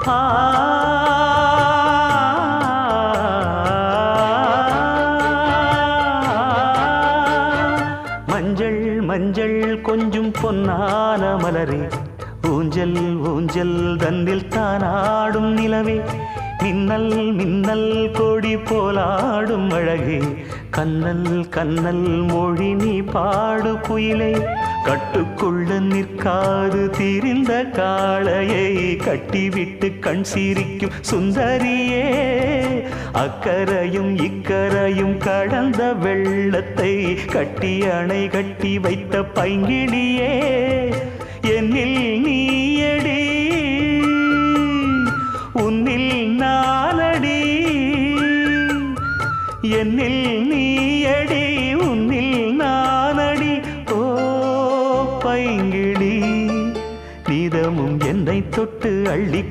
ஆ மஞ்சள் மஞ்சள் கொஞ்சம் பொன்னான மலரே, ஊஞ்சல் ஊஞ்சல் தன்னில் தானாடும் நிலவே, மின்னல் மின்னல் கொடி போலாடும் அழகே, கண்ணல் கண்ணல் மொழி நீ பாடு குயிலே, கட்டுக்குள்ள நிற்காது திரிந்த காளையை கட்டிவிட்டு கண் சிரிக்கும் சுந்தரியே, அக்கரையும் இக்கரையும் கடந்த வெள்ளத்தை கட்டி அணை கட்டி வைத்த பைங்கிளியே, என்னில் நீயடி உன்னில் நானடி, என்னில் நீயடி உன்னில் நானடி. ஓ பைங்கிளி, நீதமும் என்னை தொட்டு அள்ளி